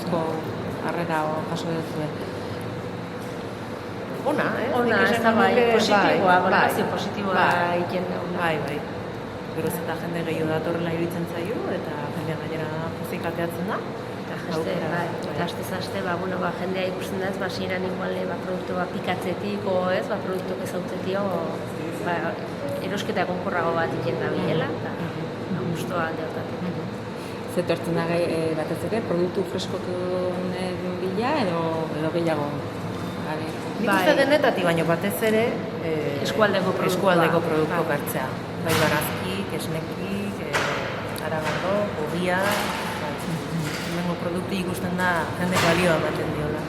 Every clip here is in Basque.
nolako harrera jaso duzu? Ona, Ona, ez da bai, positiboa, valorazio positiboa egiten dauna. Bai. Geroz eta jende gehiago datorrela iruditzen zaio, eta jendea gainera pozik ateatzen da. Eta aste, jendea ikusten da ez, hasieran igual produktu pikatzetik, produktu ezautzetik, erosketa egonkorrago bat egiten da bilela, eta gustoa alde hortatik. Zetortzen da batez ere, produktu freskok bila edo gehiago? Nik uste denetatik baino batez ere eskualdeko produktu hartzea. Bai barazkik, esnekik, aragardo, ogia, hemengo produktu ikusten da jende balioa ematen diola.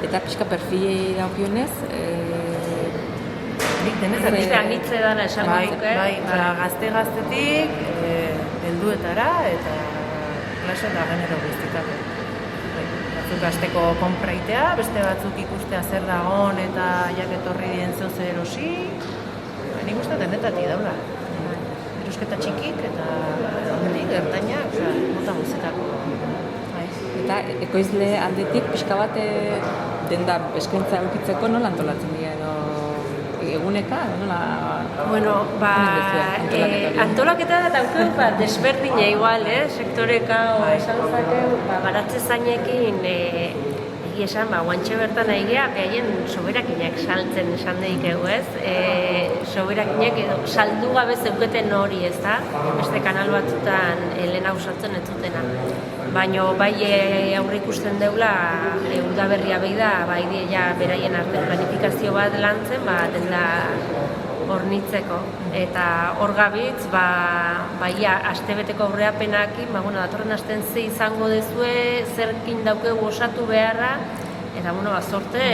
Eta pixka perfilei dagokionez? Nik denetatik. Anitze dara esango duke. Gazte-gaztetik, helduetara eta klase eta genero guztietako. Batzuk hasteko konpraitea, beste batzuk ikustea zer dagoen eta jaketorri dien zeuze erosi. Nik uste denetatik daula. Erosketa txikik eta ertainak, mota guztietako. Eta ekoizle aldetik pixka bat denda eskaintza edukitzeko nola antolatzen dira edo eguneka? Antolaketa dauke desberdina igual, sektoreka esan zakeu, baratze zainekin esan, guantxe bertan nahi geha, behaien soberakinak saltzen esan daikegu ez. Soberakinak saldu gabe zeuketen hori ez da, beste kanal batzutan lehena usatzen ez zutena. Baina bai aurre ikusten deula, udaberria behi da, bai beraien arte planifikazio bat lantzen, denda hornitzeko. Eta hor gabitz, astebeteko aurreapenakin, datorren asten ze izango dezue, zerkin daukegu osatu beharra, eta sorte,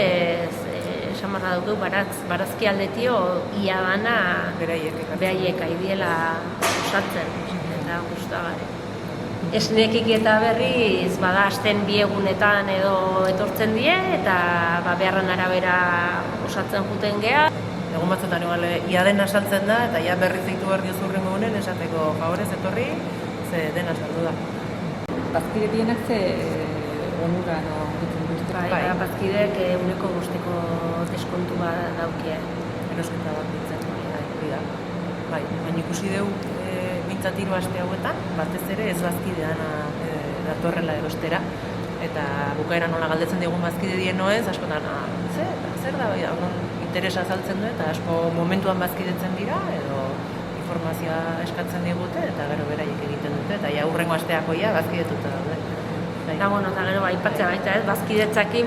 esan barra daukegu barazki aldetio, ia dana beraiek aidiela osatzen, eta guztua gare. Esnekik eta berriz, asten bi egunetan edo etortzen die, eta beharren arabera osatzen juten geha. Egun batzutan ia dena saltzen da, eta ia berriz eitu behar diozurrengo honen esateko favorez etorri, ze dena saldu da. Bazkide dienak ze onura ditzen duzte? Bazkideek 5% deskontu bat daukie. Erosketa bat ditzen, baina ikusi dugu bintzat 3 aste hauetan, batez ere ez bazkidean datorrela erostera, eta bukaeran nola galdetzen digun bazkide dien noez, askotan, zer da, interesa azaltzen du eta asko momentuan bazkidetzen dira edo informazioa eskatzen digute eta gero beraiek egiten dute eta hurrengo asteako bazkidetuta daude. Eta gero aipatzea baita bazkidetzakin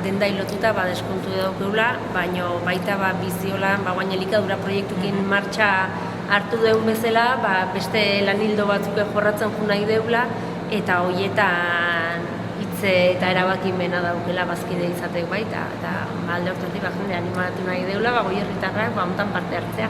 dendai lotuta deskontu daukeula, baina baita biziolan guain elikadura proiektukin martxa hartu deun bezala, beste lanildo batzuk jorratzen jo nahi deula eta horietan hitze eta erabakimena daukela bazkide izatek baita, eta alde hortatik jende animatu nahi deula, goierritarrak hontan parte hartzea.